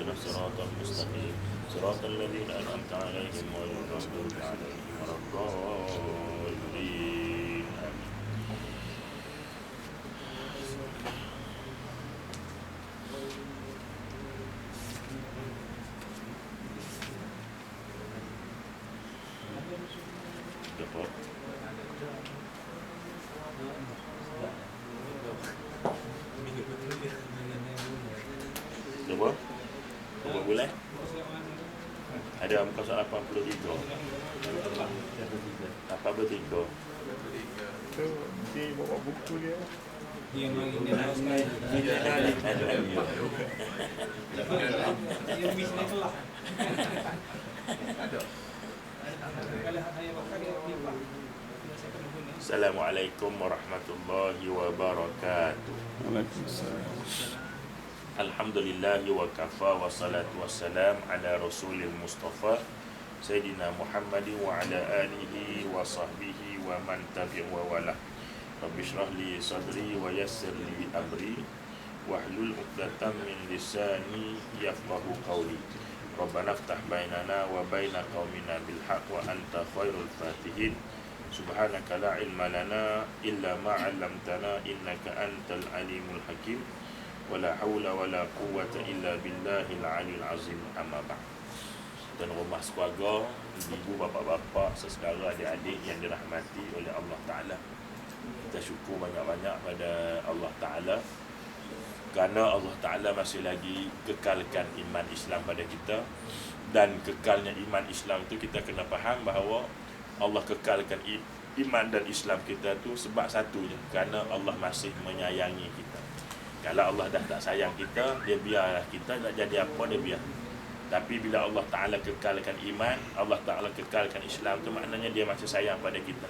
اهدنا الصراط المستقيم صراط الذين أنعمت عليهم غير المغضوب عليهم ولا الضالين آمين. Dapat. Berapa? Berapa bulan? Ada muka surat 83. 83. Tu dia bawa buku dia. Dia mari dia naskah. Dia bisnes lah. Assalamualaikum warahmatullahi wabarakatuh. Waalaikumsalam. Alhamdulillahi wa kafa wa salatu wassalam ala rasulil mustafa Sayyidina Muhammadin wa ala alihi wa sahbihi wa man tabi'a wa wala. Rabbi shrah li sadri wa yassir li amri wahlul 'uqdatam min lisani yafqahu qawli. Rabbana iftah bainana wa baina qaumina bil haqq wa anta khairul fatihin. Subhanaka la ilma lana illa ma 'allamtana innaka antal alimul hakim. Wala haula wala quwwata illa billahil aliyil azim. Amma ba'd. Tuan rumah sekeluarga, ibu bapa-bapa, saudara adik-adik yang dirahmati oleh Allah Taala. Kita syukur banyak-banyak pada Allah Taala kerana Allah Taala masih lagi kekalkan iman Islam pada kita. Dan kekalnya iman Islam tu kita kena faham bahawa Allah kekalkan iman dan Islam kita tu sebab satu je, kerana Allah masih menyayangi kita. Kalau Allah dah tak sayang kita, dia biarlah kita nak jadi apa, dia biar. Tapi bila Allah Ta'ala kekalkan iman, Allah Ta'ala kekalkan Islam tu maknanya dia masih sayang pada kita.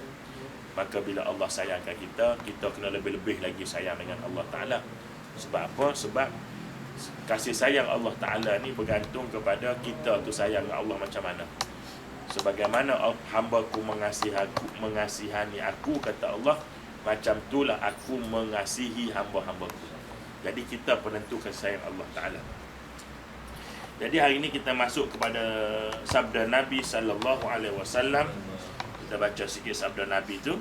Maka bila Allah sayangkan kita, kita kena lebih-lebih lagi sayang dengan Allah Ta'ala. Sebab apa? Sebab kasih sayang Allah Ta'ala ni bergantung kepada kita tu sayang Allah macam mana. Sebagaimana hamba-Ku mengasihani aku, kata Allah, macam itulah aku mengasihi hamba-hamba-Ku. Jadi kita penentu kasih sayang Allah Ta'ala. Jadi hari ini kita masuk kepada sabda Nabi sallallahu alaihi wasallam. Kita baca sikit sabda Nabi tu.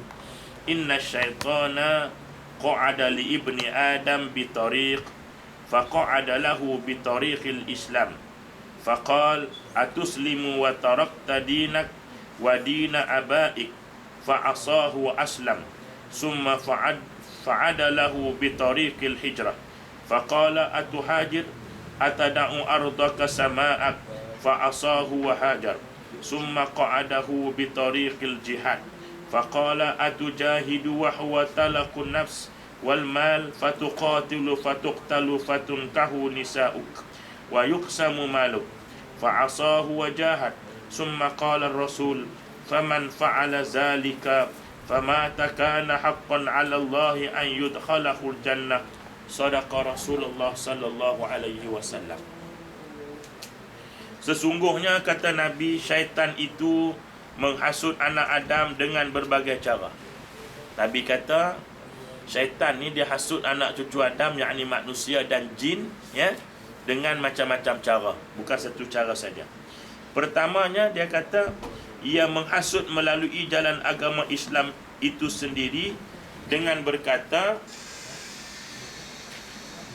Inna syaitana qa'ada li ibni Adam bi tariq fa qa'ada lahu bi tariqil Islam. Faqal atuslimu wa tarakta dinak wa dina abaik fa asahu wa aslam. Summa fa'ada lahu bi tariqil hijrah. Faqala atuhajir atada'u ardaka sama'ak fa'asahu wa hajar. Summa qa'adahu bi tariqil jihad. Faqala atujahidu wa huwa talaqun nafs wal mal fatuqatilu fatuqtalu fatunkahu nisa'uk wa yuqsamu maluk. Fa'asahu wa jahad. Summa qala ar-rasul faman fa'ala zalika famata kana haqqan 'ala Allah an yudkhalahu al-jannah. Sadaqa Rasulullah sallallahu alaihi wasallam. Sesungguhnya kata Nabi, syaitan itu menghasut anak Adam dengan berbagai cara. Nabi kata syaitan ni dia hasut anak cucu Adam, yakni manusia dan jin, ya, dengan macam-macam cara, bukan satu cara saja. Pertamanya dia kata ia menghasut melalui jalan agama Islam itu sendiri dengan berkata,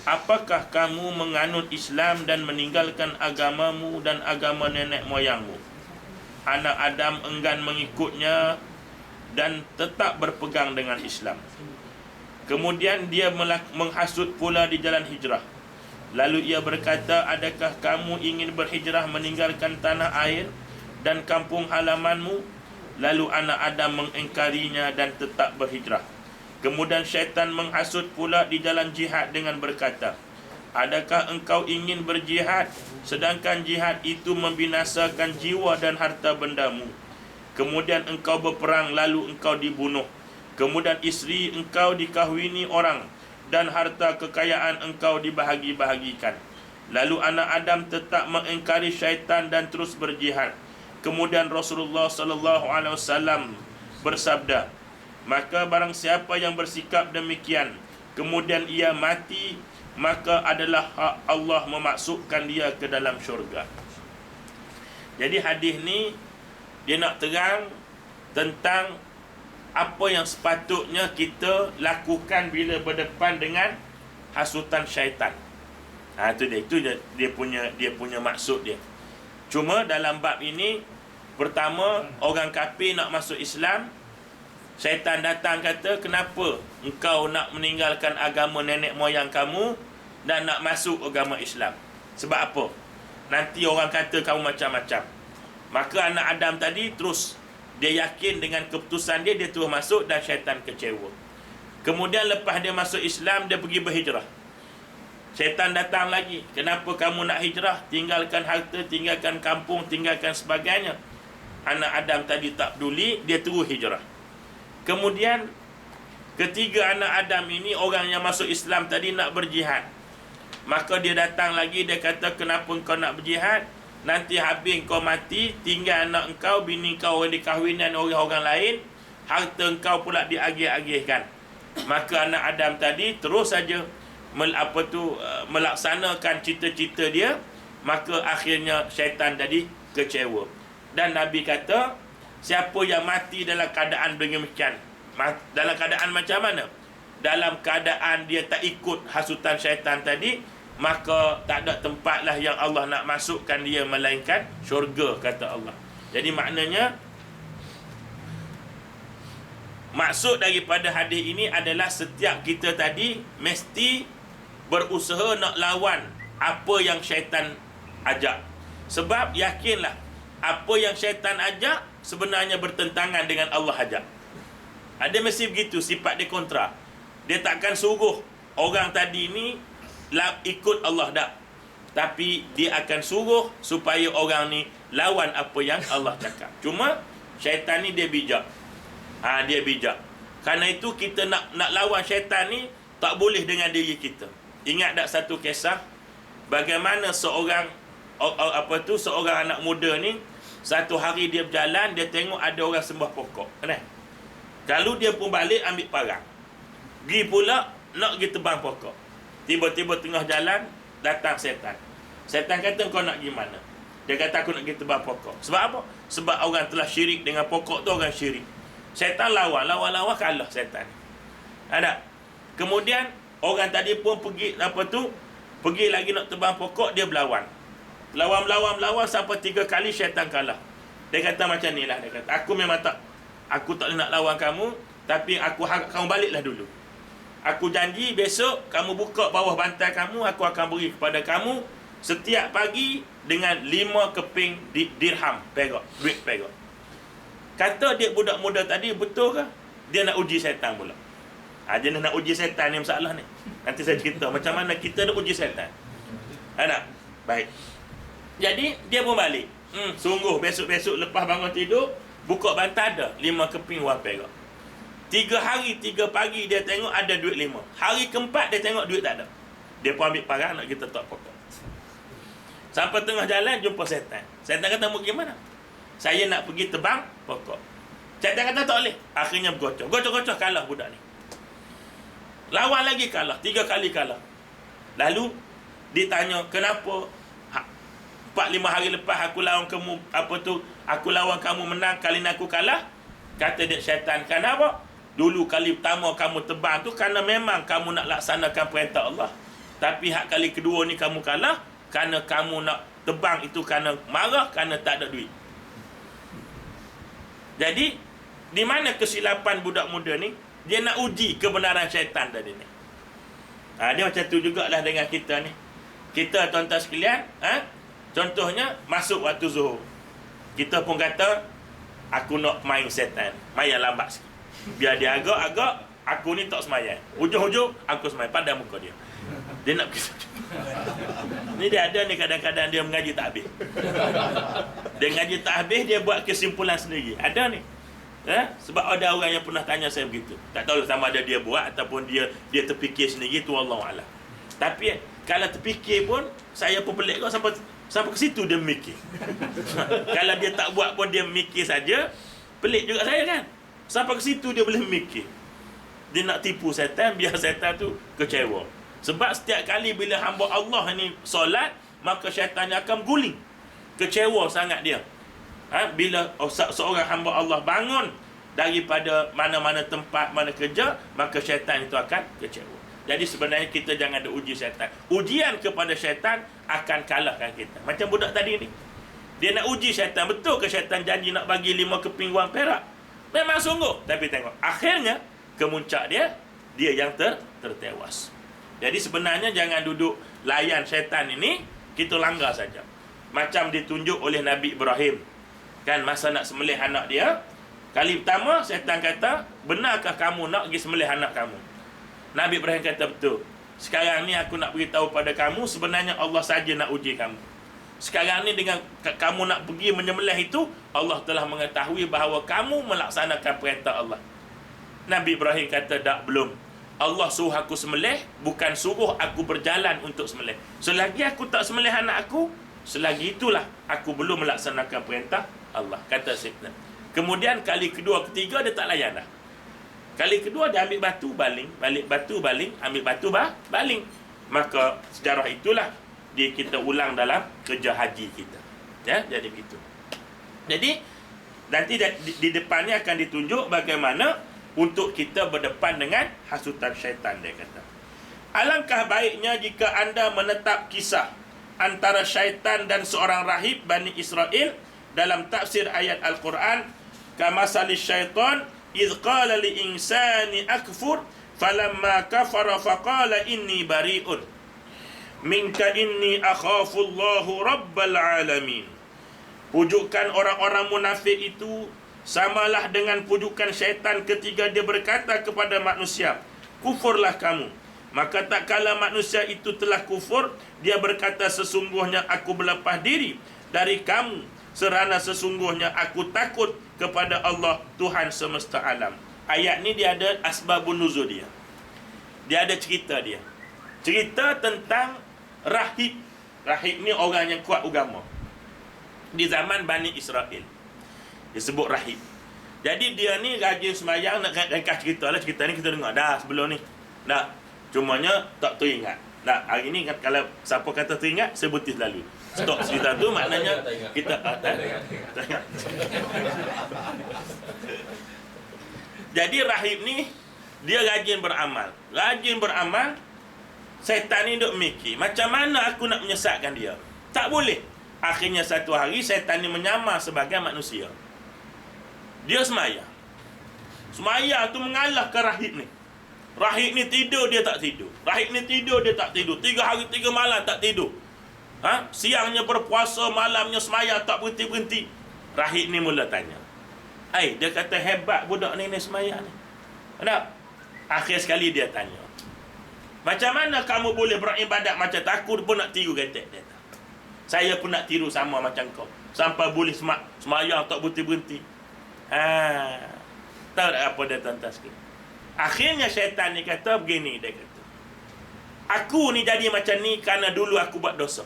apakah kamu menganut Islam dan meninggalkan agamamu dan agama nenek moyangmu? Anak Adam enggan mengikutnya dan tetap berpegang dengan Islam. Kemudian dia menghasut pula di jalan hijrah. Lalu ia berkata, adakah kamu ingin berhijrah meninggalkan tanah air dan kampung halamanmu? Lalu anak Adam mengingkarinya dan tetap berhijrah. Kemudian syaitan menghasut pula di jalan jihad dengan berkata, adakah engkau ingin berjihad sedangkan jihad itu membinasakan jiwa dan harta bendamu? Kemudian engkau berperang lalu engkau dibunuh. Kemudian isteri engkau dikahwini orang dan harta kekayaan engkau dibahagi-bahagikan. Lalu anak Adam tetap mengingkari syaitan dan terus berjihad. Kemudian Rasulullah SAW bersabda, maka barang siapa yang bersikap demikian, kemudian ia mati maka adalah hak Allah memasukkan dia ke dalam syurga. Jadi hadis ni dia nak terang tentang apa yang sepatutnya kita lakukan bila berdepan dengan hasutan syaitan. Itu dia punya maksud dia. Cuma dalam bab ini, pertama, orang kafir nak masuk Islam, syaitan datang kata, kenapa engkau nak meninggalkan agama nenek moyang kamu dan nak masuk agama Islam? Sebab apa? Nanti orang kata kamu macam-macam. Maka anak Adam tadi terus, dia yakin dengan keputusan dia terus masuk dan syaitan kecewa. Kemudian lepas dia masuk Islam, dia pergi berhijrah. Syaitan datang lagi. Kenapa kamu nak hijrah? Tinggalkan harta, tinggalkan kampung, tinggalkan sebagainya. Anak Adam tadi tak peduli, dia terus hijrah. Kemudian ketiga anak Adam ini, orang yang masuk Islam tadi nak berjihad. Maka dia datang lagi, dia kata, kenapa kau nak berjihad? Nanti habis kau mati, tinggal anak engkau, bini kau dikahwinan orang-orang lain, harta engkau pula diagih-agihkan. Maka anak Adam tadi terus saja melaksanakan cita-cita dia. Maka akhirnya syaitan tadi kecewa. Dan Nabi kata, siapa yang mati dalam keadaan demikian, dalam keadaan macam mana? Dalam keadaan dia tak ikut hasutan syaitan tadi, maka tak ada tempatlah yang Allah nak masukkan dia melainkan syurga, kata Allah. Jadi maknanya, maksud daripada hadis ini adalah setiap kita tadi mesti berusaha nak lawan apa yang syaitan ajak. Sebab yakinlah, apa yang syaitan ajak sebenarnya bertentangan dengan Allah ajak. Ada mesti begitu, sifat dia kontra. Dia takkan suruh orang tadi ni ikut Allah dak, tapi dia akan suruh supaya orang ni lawan apa yang Allah cakap. Cuma syaitan ni dia bijak. Dia bijak. Kerana itu kita nak lawan syaitan ni tak boleh dengan diri kita. Ingat tak satu kisah bagaimana seorang anak muda ni, satu hari dia berjalan, dia tengok ada orang sembah pokok. Kalau dia pun balik ambil parang, pergi pula nak pergi tebang pokok. Tiba-tiba tengah jalan datang setan. Setan kata, kau nak pergi mana? Dia kata, aku nak pergi tebang pokok. Sebab apa? Sebab orang telah syirik dengan pokok tu, orang syirik. Setan lawan kalah setan. Ada. Kemudian orang tadi pun pergi pergi lagi nak tebang pokok, dia berlawan. Lawan sampai 3 kali syaitan kalah. Dia kata macam ni lah, dia kata, aku tak boleh nak lawan kamu, tapi aku harap kamu baliklah dulu. Aku janji besok kamu buka bawah bantal kamu, aku akan beri kepada kamu setiap pagi dengan 5 keping dirham, perak, duit perak. Kata dia budak muda tadi, betul ke? Dia nak uji setan pula. Dia nak uji setan ni masalah ni. Nanti saya cerita macam mana kita nak uji setan. Anak, baik. Jadi dia pun balik. Sungguh besok-besok lepas bangun tidur, buka bantal ada 5 keping wang perak. 3 hari 3 pagi dia tengok ada duit 5. Hari keempat dia tengok duit tak ada. Dia pun ambil parang nak kita tak pokok. Sampai tengah jalan jumpa setan. Setan kata, mau gimana? Saya nak pergi tebang pokok. Setan kata tak boleh. Akhirnya bergocok. Gocok-gocok kalah budak ni. Lawan lagi kalah. 3 kali kalah. Lalu ditanya, kenapa 4-5 hari lepas aku lawan kamu, aku lawan kamu menang, kali ni aku kalah? Kata dia syaitan, kenapa? Dulu kali pertama kamu tebang tu kerana memang kamu nak laksanakan perintah Allah. Tapi hak kali kedua ni kamu kalah kerana kamu nak tebang itu kerana marah, kerana tak ada duit. Jadi, di mana kesilapan budak muda ni? Dia nak uji kebenaran syaitan tadi ni. Dia macam tu jugalah dengan kita ni. Kita tuan-tuan sekalian, contohnya masuk waktu zuhur. Kita pun kata, aku nak main setan, main lambat sikit. Biar dia agak-agak, aku ni tak semayang. Hujung-hujung, aku semayang pada muka dia. Dia nak pergi. Ni dia ada ni kadang-kadang dia mengaji tak habis. Dia mengaji tak habis, dia buat kesimpulan sendiri. Ada ni. Sebab ada orang yang pernah tanya saya begitu. Tak tahu sama ada dia buat ataupun dia terfikir sendiri, tu Wallahualam. Tapi kalau terfikir pun, saya pun pelik kau sampai ke situ dia mikir. Kalau dia tak buat pun dia mikir saja, pelik juga saya kan. Sampai ke situ dia boleh mikir. Dia nak tipu setan, biar setan tu kecewa. Sebab setiap kali bila hamba Allah ni solat, maka syaitan akan guling. Kecewa sangat dia. Bila seorang hamba Allah bangun daripada mana-mana tempat, mana kerja, maka syaitan itu akan kecewa. Jadi sebenarnya kita jangan ada uji syaitan. Ujian kepada syaitan akan kalahkan kita. Macam budak tadi ni. Dia nak uji syaitan. Betul ke syaitan janji nak bagi 5 keping wang perak? Memang sungguh. Tapi tengok, akhirnya kemuncak dia yang tertewas. Jadi sebenarnya jangan duduk layan syaitan ini, kita langgar saja. Macam ditunjuk oleh Nabi Ibrahim. Kan masa nak sembelih anak dia, kali pertama syaitan kata, benarkah kamu nak pergi sembelih anak kamu? Nabi Ibrahim kata, betul. Sekarang ni aku nak beritahu pada kamu, sebenarnya Allah saja nak uji kamu. Sekarang ni dengan kamu nak pergi menyembelih itu, Allah telah mengetahui bahawa kamu melaksanakan perintah Allah. Nabi Ibrahim kata, tak, belum. Allah suruh aku sembelih, bukan suruh aku berjalan untuk sembelih. Selagi aku tak sembelih anak aku, selagi itulah aku belum melaksanakan perintah Allah, kata Syaitan. Kemudian kali kedua, ketiga dia tak layan dah. Kali kedua dia ambil batu baling, balik batu baling, ambil batu baling. Maka sejarah itulah kita ulang dalam kerja haji kita. Ya, jadi begitu. Jadi nanti di depan ni akan ditunjuk bagaimana untuk kita berdepan dengan hasutan syaitan, dia kata. Alangkah baiknya jika anda menetap kisah antara syaitan dan seorang rahib Bani Israel dalam tafsir ayat Al-Quran, kamasali syaitan idh qala li insani akfur falamma kafara faqala inni bari'un minka inni akhafullahu rabbal alamin. Pujukan orang-orang munafik itu samalah dengan pujukan syaitan ketika dia berkata kepada manusia, kufurlah kamu. Maka tak kala manusia itu telah kufur, dia berkata, sesungguhnya aku berlepas diri dari kamu, serana sesungguhnya aku takut kepada Allah Tuhan semesta alam. Ayat ni dia ada asbabun nuzul dia. Dia ada cerita dia. Cerita tentang rahib. Rahib ni orang yang kuat agama di zaman Bani Israel. Disebut rahib. Jadi dia ni rajin sembahyang. Nak ringkas cerita lah. Cerita ni kita dengar dah sebelum ni. Dah. Cumanya tak teringat. Dah. Hari ni kalau siapa kata teringat, saya berhenti selalu. Stop cerita tu maknanya kita teringat. Jadi rahib ni dia rajin beramal. Rajin beramal. Syaitan ni duk mikir, macam mana aku nak menyesatkan dia? Tak boleh. Akhirnya satu hari syaitan ni menyamar sebagai manusia. Dia semayang. Semayang tu mengalahkan rahib ni. Rahib ni tidur, dia tak tidur. Rahib ni tidur, dia tak tidur. 3 hari 3 malam tak tidur. Siangnya berpuasa, malamnya semayang tak berhenti-berhenti. Rahib ni mula tanya. Dia kata, hebat budak ni semayang ni. Tak? Akhir sekali dia tanya, macam mana kamu boleh beribadat macam tu? Aku pun nak tiru, kata dia. Saya pun nak tiru sama macam kau. Sampai boleh semayang tak berhenti-berhenti. Tahu tak apa dia tuan-tuan sikit? Akhirnya syaitan ni kata begini, dia kata, aku ni jadi macam ni kerana dulu aku buat dosa.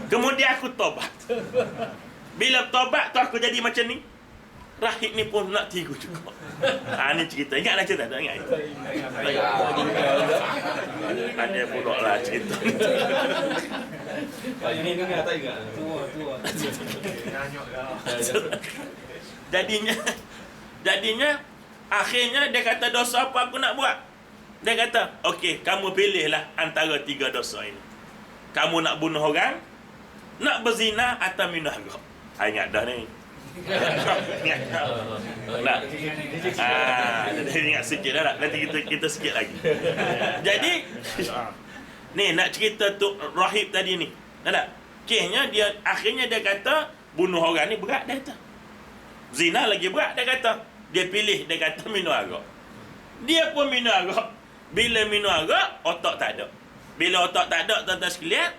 Kemudian aku tobat. Bila tobat tu aku jadi macam ni. Rahib ni pun nak tiru juga. Ni cerita. Ingatlah cerita tak? Ingat? Ada pulak lah cerita. Ini dengar tak ingat? Jadinya akhirnya dia kata, dosa apa aku nak buat? Dia kata, okey, kamu pilihlah antara 3 dosa ini. Kamu nak bunuh orang, nak berzina atau minum arak. Ingat dah ni. Nak. Jadi ingat sikit dah. Nanti kita sikit lagi. Jadi ni nak cerita tu rahib tadi ni. Tak? Kesnya dia akhirnya dia kata bunuh orang ni berat, dia kata. Zina lagi berat, dia kata. Dia pilih, dia kata minum arak. Dia pun minum arak. Bila minum arak, otak tak ada. Bila otak tak ada, tuan-tuan sekalian,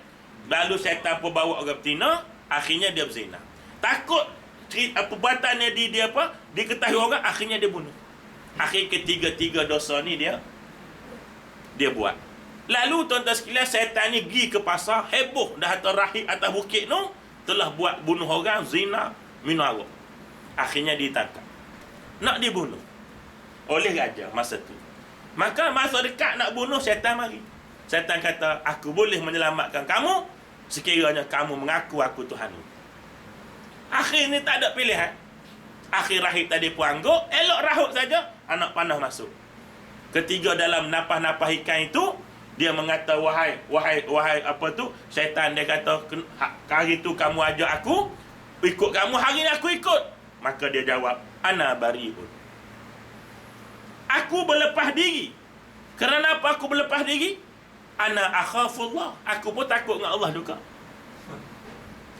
lalu syaitan pun bawa orang betina, akhirnya dia berzina. Takut perbuatannya dia diketahui orang, akhirnya dia bunuh. Akhir ketiga dosa ni dia buat. Lalu tuan-tuan sekalian, syaitan ni pergi ke pasar, heboh dah atas rahib atas bukit tu telah buat bunuh orang, zina, minum arak. Akhirnya ditangkap, nak dibunuh oleh raja masa tu. Maka masa dekat nak bunuh, syaitan mari. Syaitan kata, aku boleh menyelamatkan kamu sekiranya kamu mengaku aku Tuhanmu. Akhirnya tak ada pilihan. Akhir rahib tadi pun angguk, elok rahut saja, anak panah masuk. Ketiga dalam napah-napah ikan itu, dia mengata, wahai apa tu, syaitan, dia kata, hari tu kamu ajak aku, ikut kamu, hari ni aku ikut. Maka dia jawab, ana bari'un. Aku berlepas diri. Kerana apa aku berlepas diri? Ana akhafullah. Aku pun takut dengan Allah juga.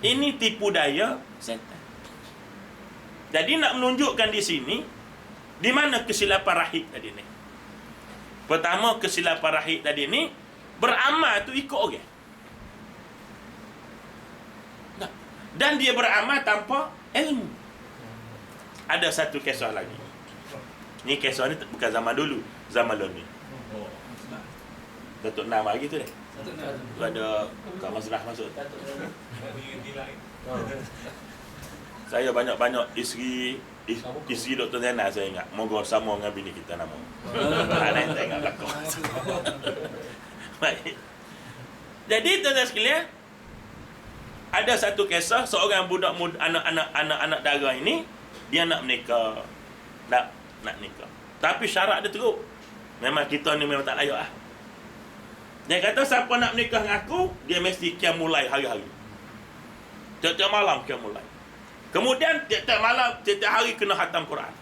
Ini tipu daya syaitan. Jadi nak menunjukkan di sini, di mana kesilapan rahib tadi ni. Pertama, kesilapan rahib tadi ni, beramal tu ikut orang. Dan dia beramal tanpa ilmu. Ada satu kisah lagi. Ni kisah ni bukan zaman dulu, zaman ni. Datuk Nam lagi tu deh. Tu ada Kak Masrah masuk. Saya banyak-banyak isteri Dr. Zainal saya ingat. Moga sama dengan bini kita nama. Lain tak ingat belakang. Baik. Jadi tuan-tuan sekalian, ada satu kisah seorang budak muda, anak-anak dara ini, dia nak menikah. Nak nikah. Tapi syarat dia teruk. Memang kita ni memang tak layak lah. Dia kata siapa nak menikah dengan aku, dia mesti qiyam mulai hari-hari. Tiap-tiap malam qiyam mulai. Kemudian tiap-tiap malam, tiap-tiap hari kena khatam Quran.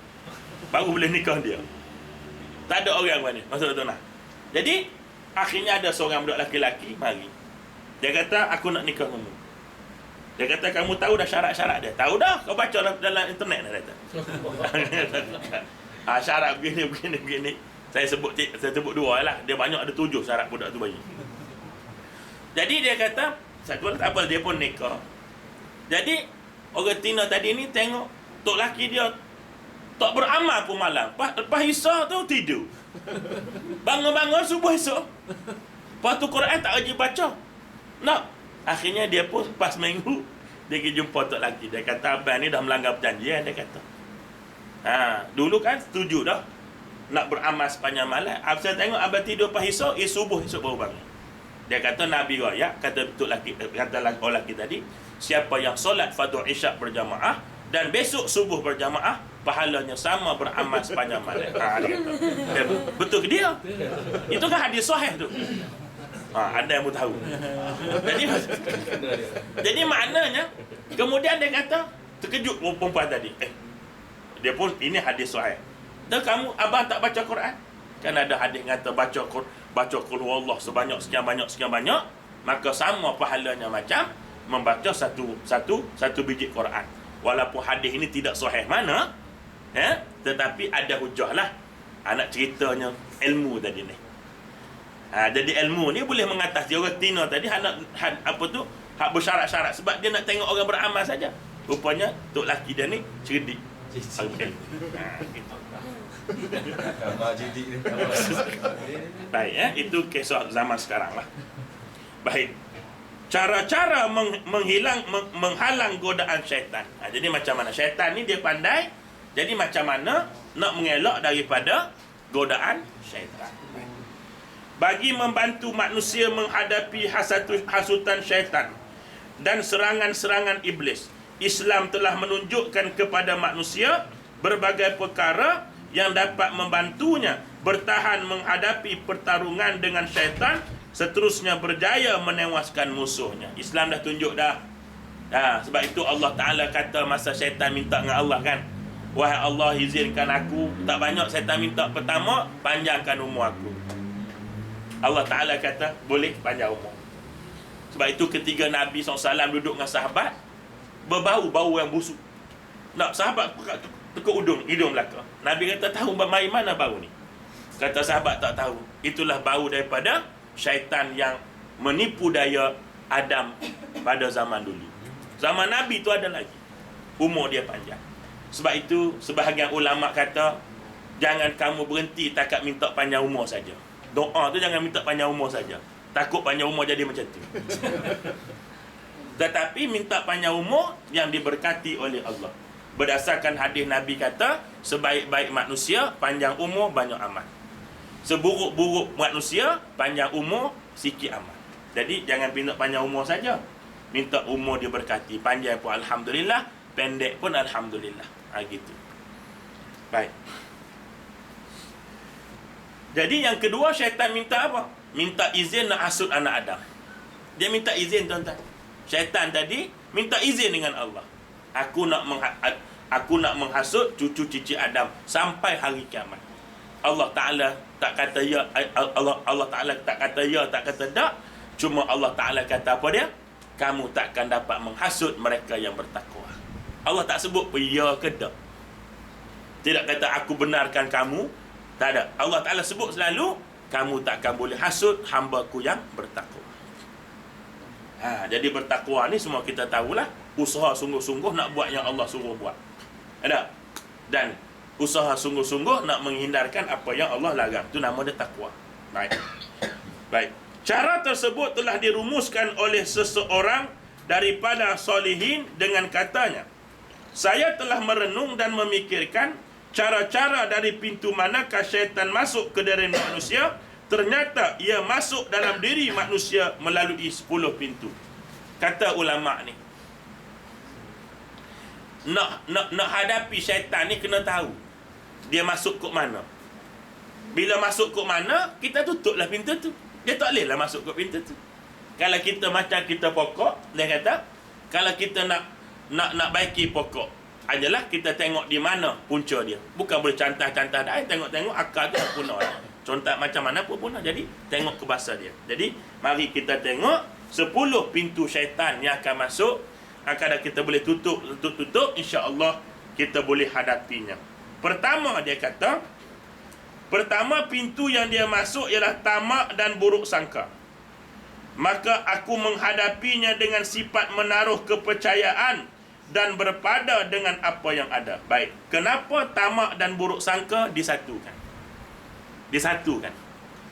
Baru boleh nikah dia. Tak ada orang mana. Maksud tu nak. Jadi, akhirnya ada seorang budak lelaki mari. Dia kata, aku nak nikah dengan kamu. Dia kata, kamu tahu dah syarat-syarat dia? Tahu dah, kau baca dalam internet dah kata. Syarat begini. Saya sebut dua lah. Dia banyak ada 7 syarat budak tu bagi. Jadi dia kata, satu tak apa, dia pun nikah. Jadi, orang Tina tadi ni tengok tok laki dia tak beramal pun malam. Lepas Isyak tu tidur. Bangun-bangun subuh esok. Lepas tu Quran tak rajin baca. Nak. Akhirnya dia pun pas minggu dia pergi jumpa tok laki. Dia kata abang ni dah melanggar perjanjian, dia kata. Dulu kan setuju dah nak beramal sepanjang malam. Saya tengok abang tidur pas Isyak, subuh esok baru bangun. Dia kata Nabi raya, kata tok laki, kata orang laki tadi, siapa yang solat fardu isyak berjamaah dan besok subuh berjamaah, pahalanya sama beramal sepanjang malam. Betul ke dia? Itu kan hadis sahih tu. Ada yang tahu. Jadi maknanya, kemudian dia kata, terkejut perempuan tadi. Dia pun, ini hadis sahih. Dan kamu, abang tak baca Quran? Kan ada hadis kata baca qul huwallah sebanyak sekian banyak, maka sama pahalanya macam membaca satu biji Quran. Walaupun hadis ini tidak sahih mana, tetapi ada hujah lah. Anak ceritanya ilmu tadi ni. Jadi ilmu ni boleh mengatasi orang Tina tadi hak bersyarat-syarat sebab dia nak tengok orang beramal saja. Rupanya tok laki dia ni cerdik. Baik, itu kisah zaman sekarang lah. Baik. Cara-cara menghalang godaan syaitan. Jadi macam mana? Syaitan ni dia pandai. Jadi macam mana nak mengelak daripada godaan syaitan. Bagi membantu manusia menghadapi hasutan syaitan dan serangan-serangan iblis, Islam telah menunjukkan kepada manusia berbagai perkara yang dapat membantunya bertahan menghadapi pertarungan dengan syaitan, seterusnya berjaya menewaskan musuhnya. Islam dah tunjuk dah. Sebab itu Allah Ta'ala kata masa syaitan minta dengan Allah kan, wahai Allah izinkan aku, tak banyak syaitan minta. Pertama, panjangkan umur aku. Allah Ta'ala kata boleh panjang umur. Sebab itu ketika Nabi SAW duduk dengan sahabat, berbau yang busuk. Sahabat tekuk hidung belakang. Nabi kata, tahu dari mana bau ni? Kata sahabat, tak tahu. Itulah bau daripada syaitan yang menipu daya Adam pada zaman dulu. Zaman Nabi tu ada lagi. Umur dia panjang. Sebab itu, sebahagian ulama kata, jangan kamu berhenti takat minta panjang umur saja. Doa tu jangan minta panjang umur saja. Takut panjang umur jadi macam tu. Tetapi minta panjang umur yang diberkati oleh Allah. Berdasarkan hadis Nabi kata, sebaik-baik manusia, panjang umur, banyak amal. Seburuk-buruk manusia, panjang umur, sikit amal. Jadi jangan minta panjang umur saja. Minta umur diberkati. Panjang pun alhamdulillah, pendek pun alhamdulillah. Gitu. Baik. Jadi yang kedua, syaitan minta apa? Minta izin nak hasut anak Adam. Dia minta izin, tuan-tuan. Syaitan tadi minta izin dengan Allah. Aku nak menghasut cucu cici Adam sampai hari kiamat. Allah Ta'ala tak kata ya, Allah Ta'ala tak kata ya, tak kata tak. Cuma Allah Ta'ala kata apa dia? Kamu takkan dapat menghasut mereka yang bertakwa. Allah tak sebut ya ke tak. Tidak kata aku benarkan kamu. Tak ada. Allah Ta'ala sebut selalu, kamu takkan boleh hasut hamba-Ku yang bertakwa. Jadi bertakwa ni semua kita tahulah. Usaha sungguh-sungguh nak buat yang Allah suruh buat. Ada? Dan usaha sungguh-sungguh nak menghindarkan apa yang Allah larang. Itu nama dia takwa. Baik. Baik. Cara tersebut telah dirumuskan oleh seseorang daripada solihin dengan katanya, saya telah merenung dan memikirkan cara-cara dari pintu manakah syaitan masuk ke diri manusia. Ternyata ia masuk dalam diri manusia melalui 10 pintu. Kata ulama ni, nak hadapi syaitan ni kena tahu dia masuk ke mana. Bila masuk ke mana, kita tutuplah pintu tu. Dia tak boleh lah masuk ke pintu tu. Kalau kita macam kita pokok, dia kata, kalau kita nak baiki pokok, adalah kita tengok di mana punca dia. Bukan boleh cantah-cantah dah, tengok-tengok akar tu dah punah. Contoh macam mana pun punah. Jadi tengok ke bahasa dia. Jadi mari kita tengok 10 pintu syaitan yang akan masuk. Kadang kita boleh tutup, insya-Allah kita boleh hadapinya. Pertama dia kata, pertama pintu yang dia masuk ialah tamak dan buruk sangka. Maka aku menghadapinya dengan sifat menaruh kepercayaan dan berpada dengan apa yang ada. Baik, kenapa tamak dan buruk sangka disatukan?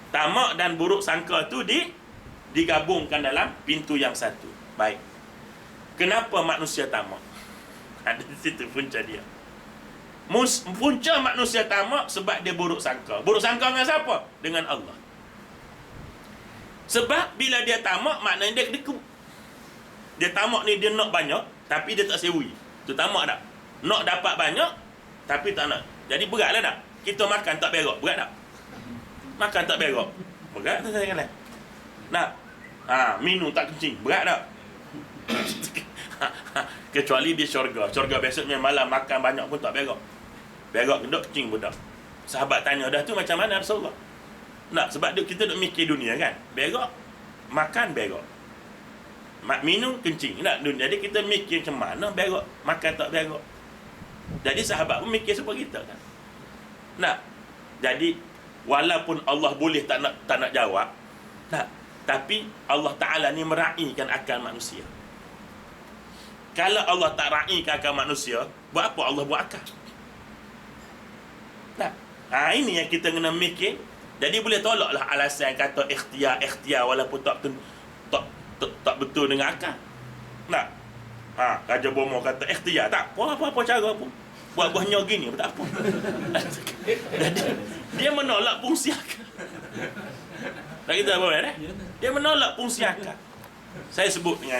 Tamak dan buruk sangka tu digabungkan dalam pintu yang satu. Baik. Kenapa manusia tamak? Ada di situ punca dia. Punca manusia tamak sebab dia buruk sangka. Buruk sangka dengan siapa? Dengan Allah. Sebab bila dia tamak, maknanya dia tamak ni dia nak banyak, tapi dia tak sewi. Tu tamak tak? Nak dapat banyak, tapi tak nak. Jadi beratlah tak? Kita makan tak berak, berat tak? Makan tak berak, berat tak saya kata? Nak? Minum tak kencing, berat tak? Kecuali di syurga. Syurga besoknya malam makan banyak pun tak berak. Berak gendok, kencing pun tak. Sahabat tanya, dah tu macam mana Rasulullah? Nak, sebab kita duk mikir dunia kan. Berak, makan berak. Minum, kencing. Nak, jadi kita mikir macam mana berak, makan tak berak. Jadi sahabat pun mikir seperti kita kan. Nak, jadi walaupun Allah boleh tak nak jawab, tak, tapi Allah Ta'ala ni meraihkan akal manusia. Kalau Allah tak raihkan akal manusia, buat apa Allah buat akal? Tak. Ini yang kita kena mikir. Jadi boleh tolaklah alasan kata ikhtiar walaupun tak betul dengan akal. Tak. Raja Bomo kata ikhtiar, tak apa cara pun. Buat-buahnya gini tak apa. Jadi dia menolak fungsi akal. Tak kita apa eh? Dia menolak fungsi akal. Saya sebut dengan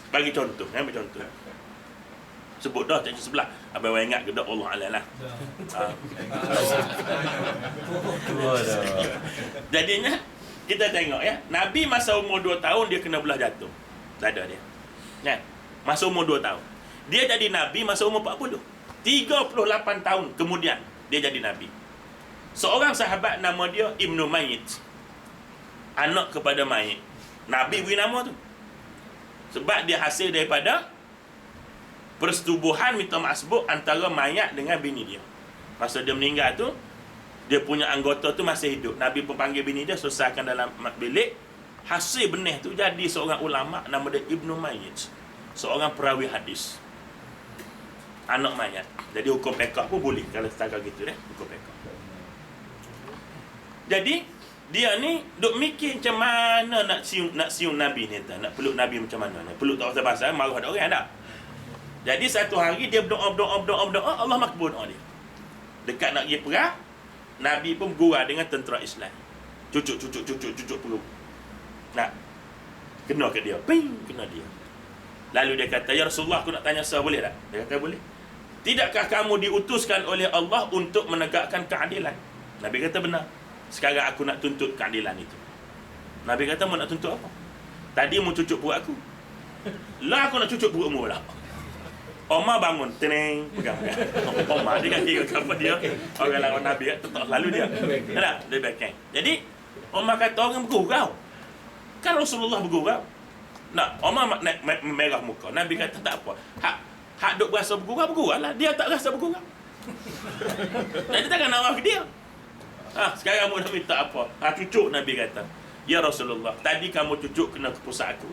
bagi contoh, ambil contoh. Sebut dah cikgu sebelah. Abang ingat ke dak Allah Alam lah. Jadinya kita tengok ya, Nabi masa umur 2 tahun dia kena belah jatuh. Dada dia. Kan? Masa umur 2 tahun. Dia jadi Nabi masa umur 40. 38 tahun kemudian dia jadi Nabi. Seorang sahabat nama dia Ibnu Mayyit, anak kepada Mayyit. Nabi beri nama tu sebab dia hasil daripada persetubuhan, minta maaf sebut, antara mayat dengan bini dia. Masa dia meninggal tu, dia punya anggota tu masih hidup. Nabi pun panggil bini dia, selesaikan dalam bilik. Hasil benih tu jadi seorang ulama nama dia Ibnu Mayyit, seorang perawi hadis, anak mayat. Jadi hukum fiqh pun boleh kalau setakat gitu hukum fiqh. Jadi dia ni duk mikir macam mana nak siung Nabi ni, nak peluk Nabi macam mana. Peluk tak pasal marah ada orang tak. Jadi satu hari dia berdoa, Allah makbul doa dia. Dekat nak pergi perang, Nabi pun bergurau dengan tentera Islam. Cucuk perlu. Nak kena ke dia. Ping, kena dia. Lalu dia kata, "Ya Rasulullah, aku nak tanya sah, boleh tak?" Dia kata, "Boleh." "Tidakkah kamu diutuskan oleh Allah untuk menegakkan keadilan?" Nabi kata, "Benar. Sekarang aku nak tuntut keadilan itu." Nabi kata, "Mau nak tuntut apa?" "Tadi mu cucuk perut aku." "Lah aku nak cucuk perutmu pula." Omar bangun, teneng, pegang. Omar dia kan kira apa dia? Orang lawan Nabi tetap lalu dia. Tak, dia backhand. Jadi Omar kata orang bergurau. Kan Rasulullah bergurau. Nak, Omar merah muka. Nabi kata tak apa. Hak duk berasa bergurau lah. Dia tak rasa bergurau. Jadi takkan nak marah ke dia. Sekarang kamu nak minta apa? Cucuk, Nabi kata. "Ya Rasulullah, tadi kamu cucuk kena ke pusat aku.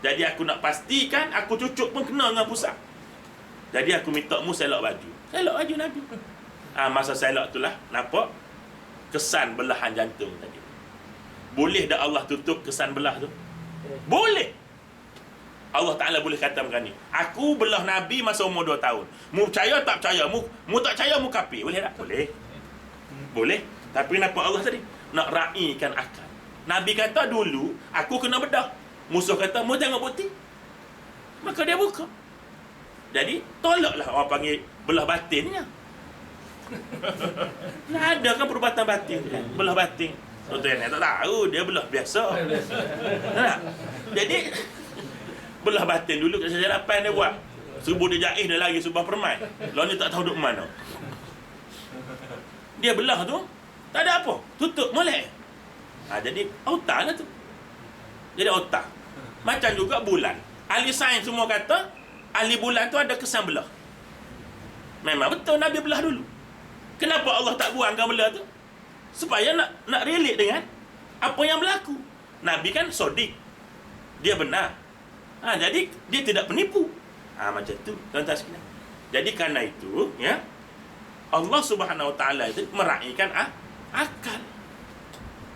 Jadi aku nak pastikan aku cucuk pun kena dengan pusat. Jadi aku minta mu selok baju." Selok baju Nabi. Masa selok itulah nampak kesan belahan jantung tadi. Boleh dah Allah tutup kesan belah tu? Boleh. Allah Ta'ala boleh kata macam ni, "Aku belah Nabi masa umur 2 tahun. Mu percaya tak percaya? Mu tak percaya, mu kafir." Boleh tak? Boleh. Boleh. Tapi kenapa Allah tadi nak raikan akal? Nabi kata dulu aku kena bedah. Musuh kata mu tengok bukti. Maka dia buka. Jadi tolaklah orang panggil belah batinnya. Nah, ada kan perubatan batin kan? Belah batin. Tuan-tuan tak tahu, dia belah biasa. Tak? Jadi belah batin dulu kat Sejarapan dia buat. Subuh dia jahit, dia lagi subang permai. Lawan dia tak tahu duduk mana. Dia belah tu tak ada apa, tutup molek. Jadi otak lah tu. Jadi otak. Macam juga bulan. Ahli sains semua kata ahli bulan tu ada kesan belah. Memang betul Nabi belah dulu. Kenapa Allah tak buangkan belah tu? Supaya nak relate dengan apa yang berlaku. Nabi kan sodik. Dia benar. Jadi dia tidak penipu. Macam tu tuan-tuan sekalian. Jadi kerana itu ya, Allah Subhanahu Wa Taala itu meraihkan akal.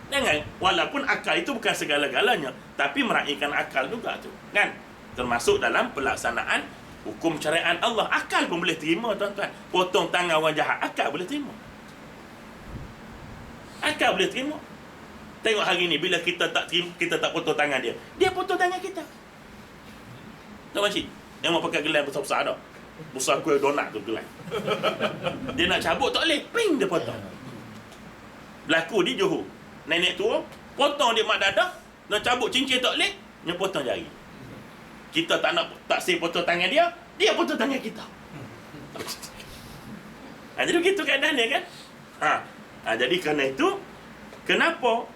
Jangan, walaupun akal itu bukan segala-galanya, tapi meraihkan akal juga tu, kan? Termasuk dalam pelaksanaan hukum syariat Allah. Akal pun boleh terima, tuan-tuan. Potong tangan orang jahat, akal boleh terima. Akal boleh terima. Tengok hari ni, bila kita tak potong tangan dia, dia potong tangan kita. Tuan Cik, yang mau pakai gelang besar-besar dah. Besar kuih donat tu gelang. Dia nak cabut tak boleh, ping dia potong. Berlaku di Johor. Nenek tua potong dia mak dadah, nak cabut cincin tak boleh, dia potong jari. Kita tak nak taksir potong tangan dia, dia potong tangan kita. Jadi begitu keadaan dia kan. Jadi kerana itu, kenapa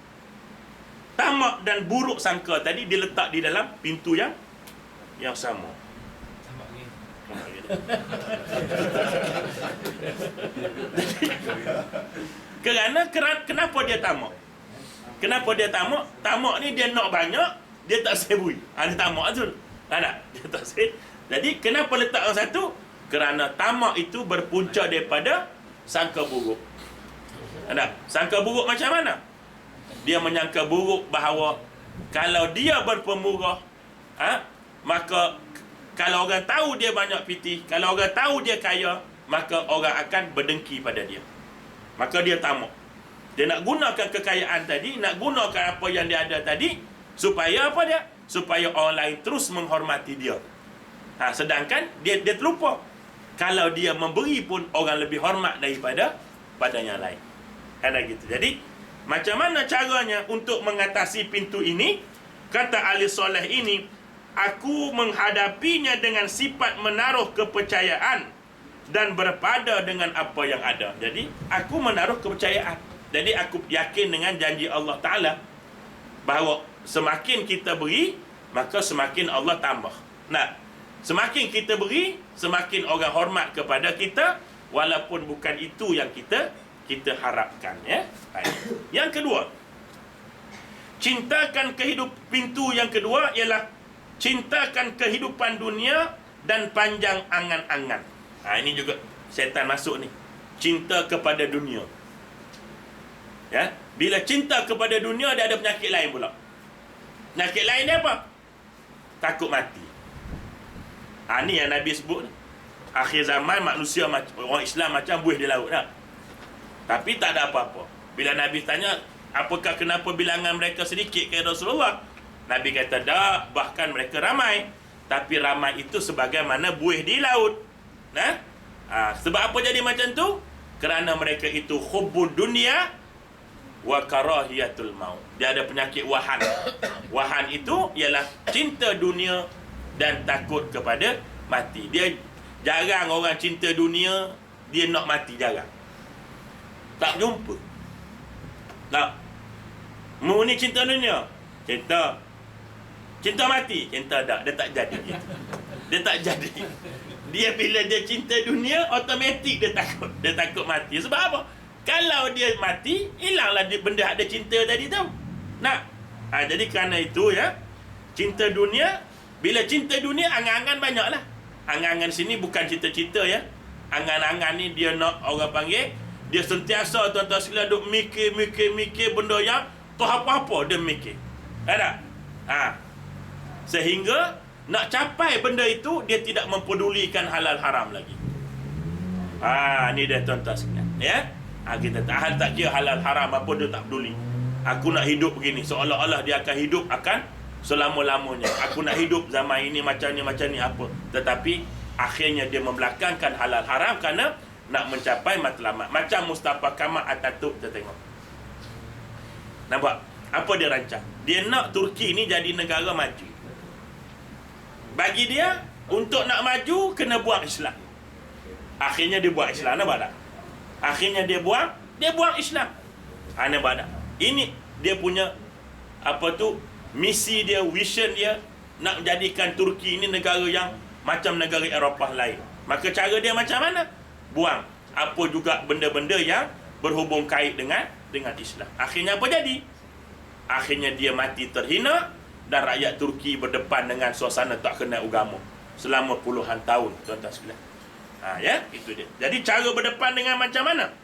tamak dan buruk sangka tadi diletak di dalam pintu yang sama. Kenapa dia tamak? Kenapa dia tamak? Tamak ni dia nak banyak, dia tak sebui. Dia tamak tu. Dia tak sebui. Jadi kenapa letak orang satu? Kerana tamak itu berpunca daripada sangka buruk. Sangka buruk macam mana? Dia menyangka buruk bahawa kalau dia berpemurah, maka kalau orang tahu dia banyak piti, kalau orang tahu dia kaya, maka orang akan berdengki pada dia. Maka dia tamak. Dia nak gunakan kekayaan tadi, nak gunakan apa yang dia ada tadi, supaya apa dia? Supaya orang lain terus menghormati dia. Sedangkan dia terlupa, kalau dia memberi pun orang lebih hormat daripada yang lain. Gitu. Jadi macam mana caranya untuk mengatasi pintu ini? Kata ahli soleh ini, aku menghadapinya dengan sifat menaruh kepercayaan dan berpada dengan apa yang ada. Jadi aku menaruh kepercayaan. Jadi aku yakin dengan janji Allah Ta'ala bahawa semakin kita beri, maka semakin Allah tambah. Semakin kita beri, semakin orang hormat kepada kita, walaupun bukan itu yang kita harapkan, ya. Yang kedua, cintakan pintu yang kedua ialah cintakan kehidupan dunia dan panjang angan-angan. Ini juga syaitan masuk ni. Cinta kepada dunia. Ya, bila cinta kepada dunia, dia ada penyakit lain pula. Penyakit lain dia apa? Takut mati. Ni yang Nabi sebut ni. Akhir zaman manusia orang Islam macam buih di laut dah. Tapi tak ada apa-apa. Bila Nabi tanya, apakah kenapa bilangan mereka sedikit ke Rasulullah? Nabi kata, tak, bahkan mereka ramai. Tapi ramai itu sebagaimana buih di laut. Sebab apa jadi macam tu? Kerana mereka itu hubbud dunia wa karahiyatul maut. Dia ada penyakit wahan. Wahan itu ialah cinta dunia dan takut kepada mati. Dia jarang orang cinta dunia, dia nak mati jarang. Tak jumpa. Tak. Mu ni cinta dunia, cinta mati, cinta tak. Dia tak jadi gitu. Dia tak jadi. Dia bila dia cinta dunia, automatik dia takut. Dia takut mati. Sebab apa? Kalau dia mati, hilanglah dia benda ada cinta tadi tu. Jadi kerana itu ya, cinta dunia, bila cinta dunia, angan-angan banyaklah. Angan-angan sini bukan cita-cita ya. Angan-angan ni dia nak orang panggil, dia sentiasa tuan-tuan sekalian duk mikir benda yang tu apa-apa dia mikir. Ada? Sehingga nak capai benda itu, dia tidak mempedulikan halal haram lagi. Ni dia tuan-tuan sekalian. Ya? Kita tak kira halal haram apa, dia tak peduli. Aku nak hidup begini, seolah-olah dia akan hidup akan selama-lamanya. Aku nak hidup zaman ini macam ni apa. Tetapi akhirnya dia membelakangkan halal haram kerana nak mencapai matlamat. Macam Mustafa Kamal Atatürk, kita tengok. Nampak? Apa dia rancang? Dia nak Turki ni jadi negara maju. Bagi dia, untuk nak maju, kena buang Islam. Akhirnya dia buang Islam. Nampak tak? Akhirnya dia buang Islam. Nampak tak? Ini dia punya, misi dia, vision dia, nak jadikan Turki ini negara yang macam negara Eropah lain. Maka cara dia macam mana? Buang apa juga benda-benda yang berhubung kait dengan Islam. Akhirnya apa jadi? Akhirnya dia mati terhina dan rakyat Turki berdepan dengan suasana tak kenal agama selama puluhan tahun, tuan-tuan sekalian. Ya, itu dia. Jadi cara berdepan dengan macam mana?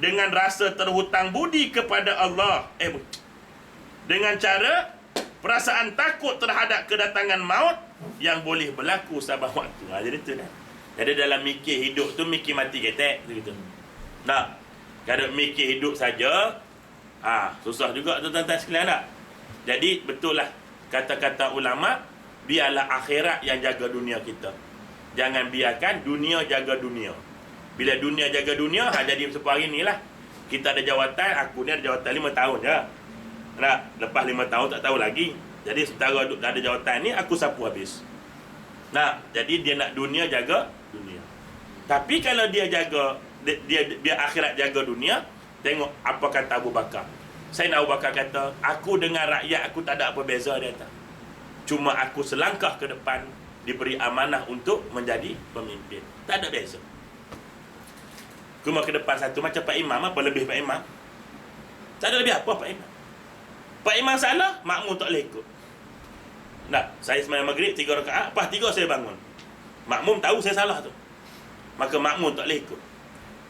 Dengan rasa terhutang budi kepada Allah. Dengan cara perasaan takut terhadap kedatangan maut yang boleh berlaku sahabat waktu. Jadi tu dah. Jadi dalam mikir hidup tu, mikir mati ketek gitu. Kalau mikir hidup saja, susah juga tuan-tuan sekalian tak? Jadi betul lah kata-kata ulama, biarlah akhirat yang jaga dunia kita. Jangan biarkan dunia jaga dunia. Bila dunia jaga dunia, jadi seperti hari ni lah. Kita ada jawatan, aku ni ada jawatan 5 tahun je. Lepas 5 tahun tak tahu lagi. Jadi sementara ada jawatan ni, aku sapu habis. Jadi dia nak dunia jaga dunia. Tapi kalau dia jaga, dia akhirat jaga dunia, tengok apa kata Abu Bakar. Sayyidina Abu Bakar kata, aku dengan rakyat aku tak ada apa beza, dia kata. Cuma aku selangkah ke depan, diberi amanah untuk menjadi pemimpin. Tak ada beza. Cuma ke depan satu macam Pak Imam. Apa lebih Pak Imam? Tak ada lebih apa Pak Imam. Pak Imam salah, makmum tak boleh ikut. Saya sembahyang maghrib 3 rakaat, lepas 3 saya bangun. Makmum tahu saya salah tu, maka makmum tak boleh ikut.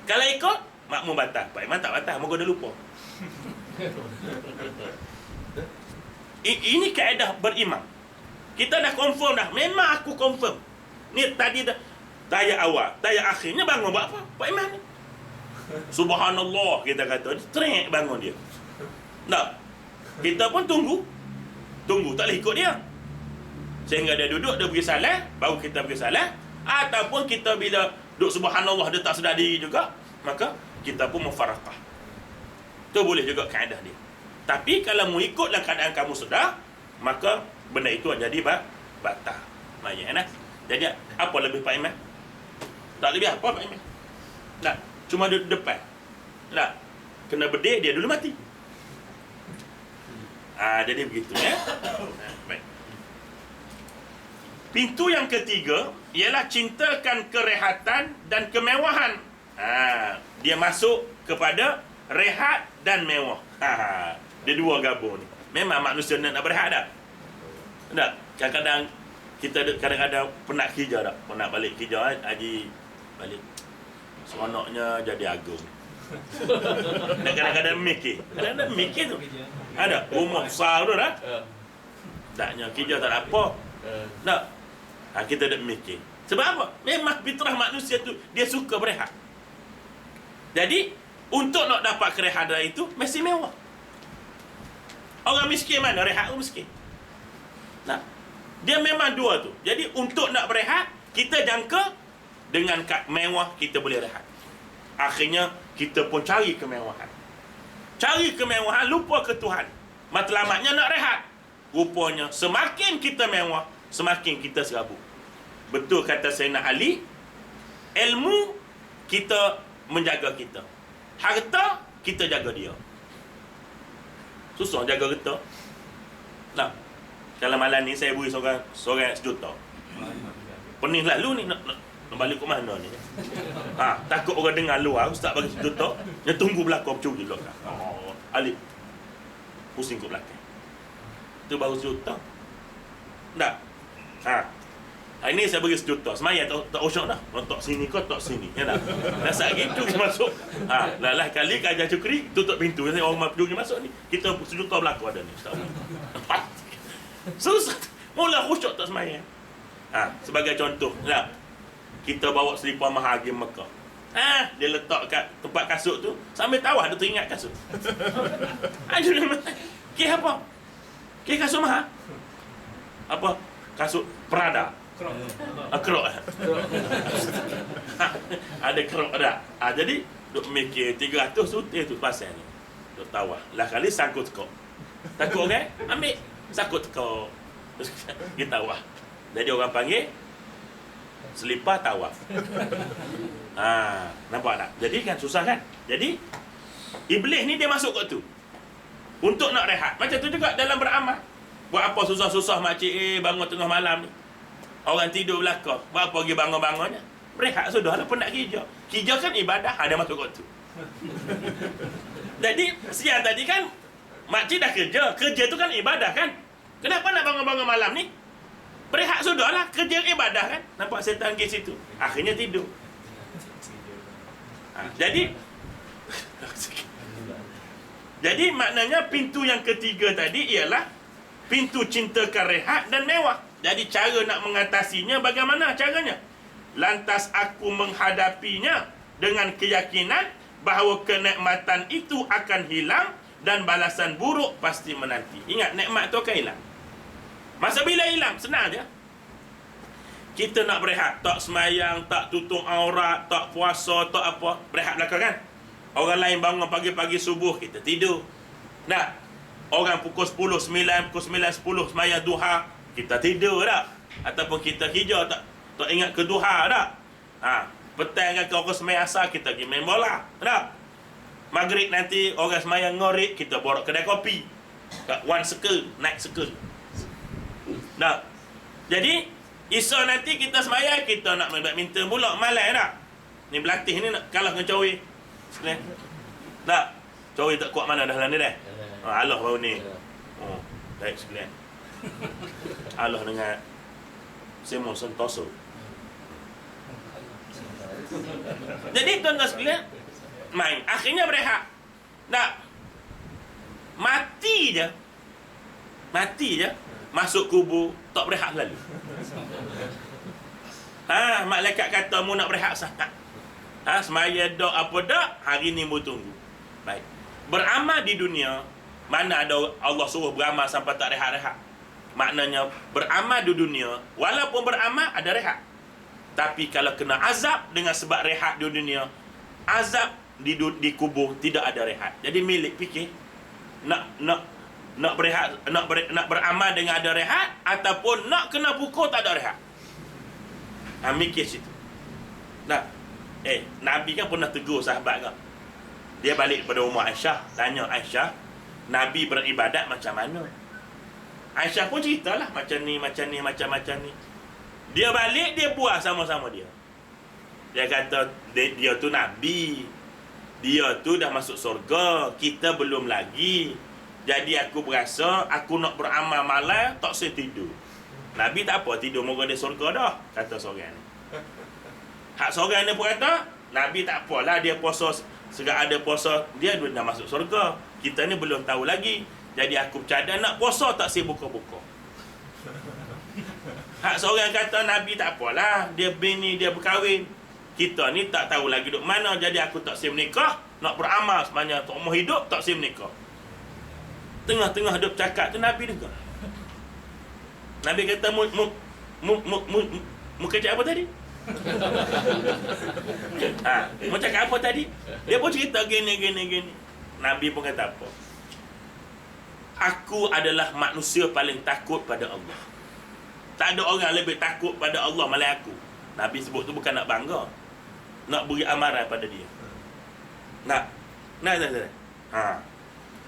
Kalau ikut, makmum batal. Pak Imam tak batal, moga dia lupa. Ini kaedah berimam. Kita dah confirm dah. Memang aku confirm. Ni tadi dah tayar awal, tayar akhirnya bangun buat apa? Pak Imam ni. Subhanallah kita kata, trek bangun dia. Kita pun tunggu, tak boleh ikut dia. Sehingga dia duduk, dia beri salah, baru kita beri salah. Ataupun kita bila duduk subhanallah, dia tak sedar diri juga, maka kita pun mufaraqah. Itu boleh juga kaedah dia. Tapi kalau mu ikutlah keadaan kamu sedar, maka benda itu jadi batal. Jadi apa lebih Pak Imam? Tak lebih apa Pak Imam? Cuma duduk depan. Kena berdek, dia dulu mati. Jadi begitu ya. Baik. Pintu yang ketiga ialah cintakan kerehatan dan kemewahan. Dia masuk kepada rehat dan mewah. Dia dua gabung ni. Memang manusia nak berehat tak? Tak. Kadang-kadang kita penat kerja tak? Penat balik kerja, haji balik. Seronoknya jadi agung. Dan kadang-kadang mikir. Kadang-kadang mikir tu. Ada rumah besar tu dah. Taknya kerja tak ada apa. Tak. Kita dah mikir. Sebab apa? Memang fitrah manusia tu dia suka berehat. Jadi Untuk nak dapat kerehatan itu mesti mewah. Orang miskin mana rehat tu miskin. Nah, dia memang dua tu. Jadi untuk nak berehat, kita jangka dengan kad mewah kita boleh rehat. Akhirnya kita pun cari kemewahan. Cari kemewahan, lupa ke Tuhan. Matlamatnya nak rehat. Rupanya semakin kita mewah, semakin kita serabut. Betul kata Sayyidina Ali, ilmu kita menjaga kita. Harta kita jaga dia. Susah jaga harta. Nah, kalau malam ni saya beri seorang 1 juta. Pening lalu ni nak balik ke mana ni? Takut orang dengar luar, ustaz bagi 1 juta, dia tunggu belakang curi belakang. Alik. Pusing ke belakang. Itu baru 1 juta. Tak? Hari ni saya bagi 1 juta. Semaya tak usah dah. Tok sini kau tok sini. Ya tak? Dah saat gitu masuk. Lah kali kajian cukri tutup pintu. Saya orang pergi masuk ni. Kita 1 juta berlaku ada ni. Susah. Mula khusyuk tak semaya. Sebagai contoh, tak? Kita bawa selipar mahal pergi Mekah. Dia letak kat tempat kasut tu, sambil tawah dia teringat kasut. Kek apa? Kek kasut mahal? Apa? Kasut Prada. Krok. Ada krok tak? Jadi duk mikir 300 sutil tu pasal ni. Duk tawah. Lah kali sangkut kau. Takut kan? Ambil sangkut kau. Kita tawah. Jadi orang panggil selipar tawaf. Nampak tak? Jadi kan susah kan? Jadi iblis ni dia masuk kat tu untuk nak rehat. Macam tu juga dalam beramal. Buat apa susah-susah makcik bangun tengah malam ni. Orang tidur belakang. Buat apa pergi bangun-bangunnya? Rehat sudah lah, penat kerja. Kerja kan ibadah, ada masuk kat tu. Jadi siang tadi kan makcik dah kerja. Kerja tu kan ibadah kan? Kenapa nak bangun-bangun malam ni? Berehat sudah lah, kerja ibadah kan? Nampak setan ke situ. Akhirnya tidur. Jadi maknanya pintu yang ketiga tadi ialah pintu cintakan rehat dan mewah. Jadi cara nak mengatasinya bagaimana caranya? Lantas aku menghadapinya dengan keyakinan bahawa kenikmatan itu akan hilang dan balasan buruk pasti menanti. Ingat, nikmat tu akan hilang. Masa bila hilang? Senang je. Kita nak berehat, tak semayang, tak tutup aurat, tak puasa, tak apa, berehat belakang kan? Orang lain bangun pagi-pagi subuh, kita tidur. Nah, orang pukul 10, 9, pukul 9, 10 semayang duha, kita tidur tak? Ataupun kita hijau, tak ingat ke duha tak? Petang kan orang semayang asar, kita pergi main bola tak? Maghrib nanti orang semayang ngorik, kita borak kedai kopi kat One Circle, Night Circle. Nah, jadi esok nanti kita semayang, kita nak main badminton pula, malai tak? Ni berlatih ni nak kalah dengan Cowi sekalian. Tak? Cowi tak kuat mana dah lah ni dah. Allah baru ni. Baik sekalian. Allah dengan Simon Santoso. Jadi tuan-tuan sekalian, main. Akhirnya berehat. Tak? Mati je. Masuk kubur, tak berehat lalu. Malaikat kata mu nak berehat sangat. Semaya dak apa dak, hari ni mu tunggu. Baik. Beramal di dunia, mana ada Allah suruh beramal sampai tak rehat-rehat. Maknanya beramal di dunia, walaupun beramal ada rehat. Tapi kalau kena azab dengan sebab rehat di dunia, azab di kubur tidak ada rehat. Jadi milik fikir nak berehat, nak beramal dengan ada rehat, ataupun nak kena pukul tak ada rehat. Mikir situ. Nabi kan pernah tegur sahabat kan. Dia balik pada rumah Aisyah, tanya Aisyah, Nabi beribadat macam mana? Aisyah pun ceritalah macam ni. Dia balik, dia buat sama-sama dia. Dia kata dia tu Nabi. Dia tu dah masuk surga, kita belum lagi. Jadi aku berasa aku nak beramal malam, tak saya tidur. Nabi tak apa, tidur moga dia surga dah, kata seorang ni. Hak seorang ni pun kata, Nabi tak apalah, dia puasa, segala ada puasa, dia dah masuk surga. Kita ni belum tahu lagi. Jadi aku bercadang nak puasa, tak saya buka-buka. Hak seorang kata, Nabi tak apalah, dia bini, dia berkahwin. Kita ni tak tahu lagi duduk mana, jadi aku tak saya menikah, nak beramal sebenarnya tok umur hidup tak sim nikah. Tengah-tengah duk cakap tu Nabi juga. Nabi kata mu kerja apa tadi? Mu cakap apa tadi? Dia pun cerita gini. Nabi pun kata apa? Aku adalah manusia paling takut pada Allah. Tak ada orang lebih takut pada Allah malah aku. Nabi sebut tu bukan nak bangga, nak beri amaran pada dia. Nak.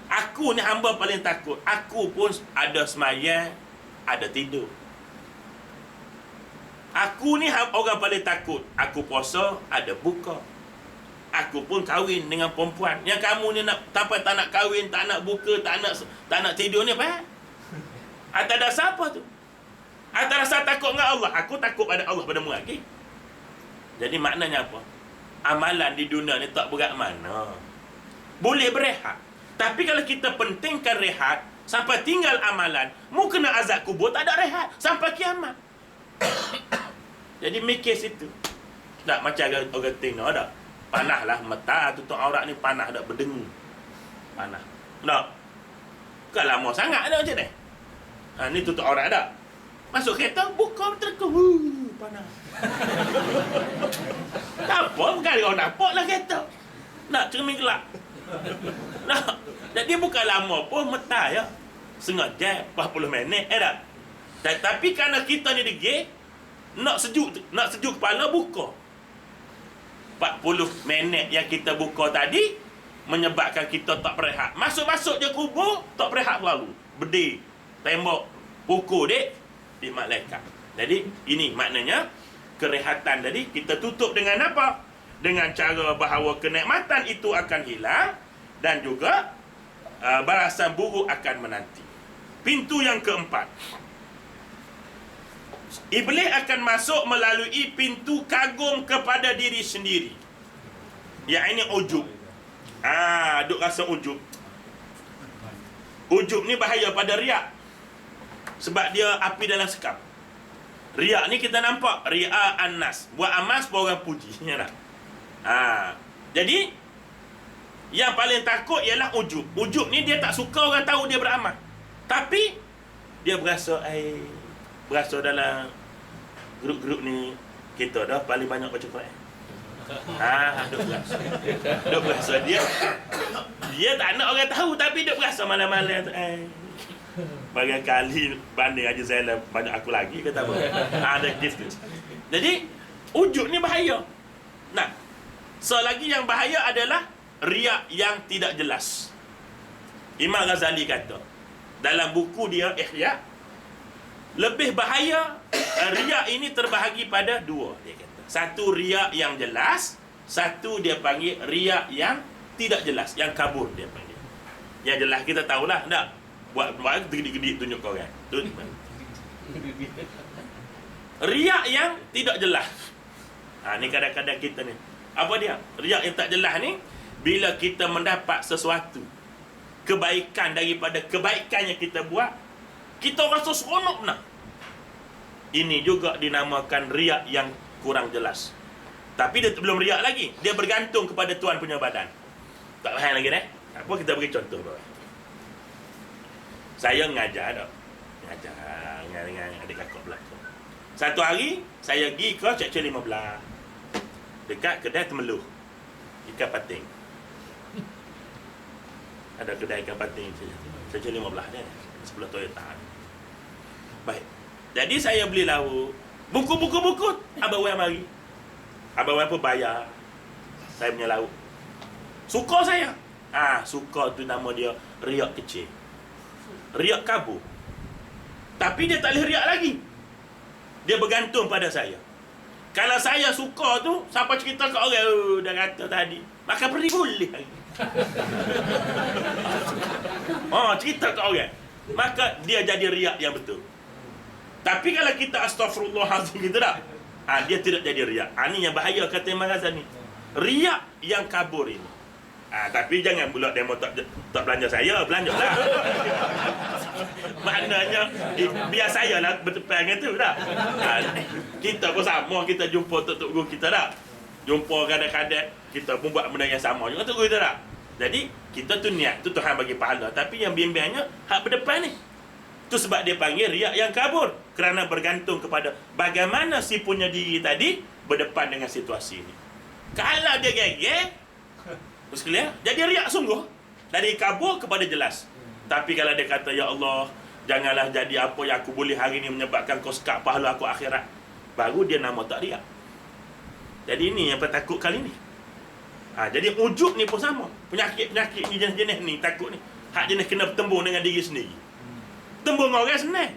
Aku ni hamba paling takut. Aku pun ada semayang, ada tidur. Aku ni orang paling takut. Aku puasa, ada buka. Aku pun kahwin dengan perempuan. Yang kamu ni nak tak nak kahwin, tak nak buka, tak nak tidur ni apa? Atas dasar apa tu? Atas dasar takut dengan Allah. Aku takut pada Allah pada mu lagi. Jadi maknanya apa? Amalan di dunia ni tak berat mana. Boleh berehat. Tapi kalau kita pentingkan rehat sampai tinggal amalan, mu kena azab kubur tak ada rehat sampai kiamat. Jadi mikir situ. Tak macam orang tengok tak? Panah lah mata tutup aurat ni, panah dak berdengu. Panah. Tak. Bukan lama sangat dah macam ni. Ni tutup aurat dak. Masuk kereta buka terkau. Panah. Tak apa, bukan orang nampak lah kereta. Nak cermin gelap. Nak. Jadi bukan lama pun mata ya. Setengah jam, 40 minit tak. Tapi kerana kita ni degil, nak sejuk kepala buka. 40 minit yang kita buka tadi menyebabkan kita tak berehat. Masuk-masuk je kubur, tak berehat lalu. Berdiri, tembok, pukul di malaikat. Jadi ini maknanya kerehatan tadi kita tutup dengan apa? Dengan cara bahawa kenikmatan itu akan hilang dan juga balasan buruk akan menanti. Pintu yang keempat. Iblis akan masuk melalui pintu kagum kepada diri sendiri. Yang ini ujub. Duk rasa ujub. Ujub ni bahaya pada riak. Sebab dia api dalam sekam. Riak ni kita nampak. Riak an-nas. Buat amal supaya orang puji. Ya tak? Jadi, yang paling takut ialah ujub. Ujub ni dia tak suka orang tahu dia beramal. Tapi, dia berasa dalam grup-grup ni kita dah paling banyak baca Quran. Duk berasa dia tak nak orang tahu tapi duk berasa malam-malam tu. Barangkali banding Haji Zainal banyak aku lagi kata apa. Ada gitu. Jadi ujub ni bahaya. Nah, selagi yang bahaya adalah riak yang tidak jelas. Imam Ghazali kata dalam buku dia Ihya, lebih bahaya riak ini terbahagi pada dua, dia kata. Satu riak yang jelas, satu dia panggil riak yang tidak jelas, yang kabur dia panggil. Yang jelas kita tahulah, tak? Buat gedik-gedik tunjuk kau kan. Riak yang tidak jelas. Ni kadang-kadang kita ni. Apa dia? Riak yang tak jelas ni bila kita mendapat sesuatu kebaikan daripada kebaikan yang kita buat, kita rasa seronok nak. Ini juga dinamakan riak yang kurang jelas. Tapi dia belum riak lagi. Dia bergantung kepada Tuhan punya badan. Tak faham lagi Apa kita beri contoh bawah. Saya mengajar tak? Mengajar dengan adik kakak belakang. Satu hari saya pergi ke Cek 15. Dekat kedai Temeluh. Ikan pating. Ada kedai ikan pating Cek 15 dia. Sebelah Toyota. Baik. Jadi saya beli lauk. Buku. Abang Wan mari. Abang Wan pun bayar saya punya lauk. Suka saya. Suka tu nama dia riak kecil. Riak kabur. Tapi dia tak boleh riak lagi. Dia bergantung pada saya. Kalau saya suka tu, siapa cerita ke orang, dah kata tadi, maka beri boleh lagi. Cerita ke orang, maka dia jadi riak yang betul. Tapi kalau kita astaghfirullahalazim gitu tak? Dia tidak jadi riak. Ini yang bahaya kata Imam Ghazali. Riak yang kabur ini. Tapi jangan pula demo tak belanja saya, belanjalah. Maknanya biar saya lah bertepan dengan tu tak? Kita pun sama, kita jumpa tok guru kita tak? Jumpa kadang-kadang kita pun buat benda yang sama juga tu kita tak. Jadi kita tu niat tu Tuhan bagi pahala, tapi yang bimbangnya hak berdepan ni. Tu sebab dia panggil riak yang kabur, kerana bergantung kepada bagaimana si punya diri tadi berdepan dengan situasi ni. Kalau dia geger, terus clear, jadi riak sungguh. Dari kabur kepada jelas. Tapi kalau dia kata, ya Allah, janganlah jadi apa yang aku boleh hari ni menyebabkan kau sekat pahala aku akhirat, baru dia nama tak riak. Jadi ini yang pentakut kali ni. Jadi ujub ni pun sama. Penyakit-penyakit ni, jenis-jenis ni, takut ni, hak jenis kena bertembung dengan diri sendiri. Bertembung dengan orang senang.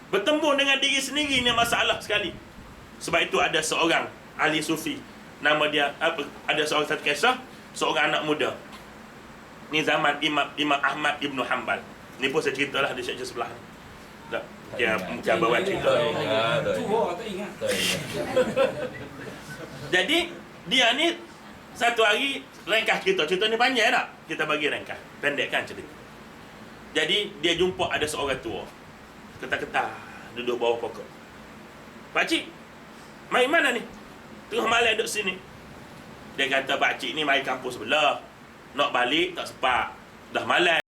Bertembung dengan diri sendiri ni masalah sekali. Sebab itu ada seorang ahli sufi, nama dia ada seorang satu kisah, seorang anak muda. Ni zaman Imam Ahmad Ibn Hanbal. Ni pun saya ceritalah di section sebelah. Tak. Dia bawa cerita. Tua tak ingat. Jadi dia ni satu hari ringkas cerita ni panjang tak? Kita bagi ringkas, pendekkan cerita. Jadi dia jumpa ada seorang tua, ketah-ketah duduk bawah pokok. Pakcik, mai mana ni? Tengah malam duduk sini. Dia kata, pakcik ni mai kampus sebelah, nak balik tak sempat, dah malam.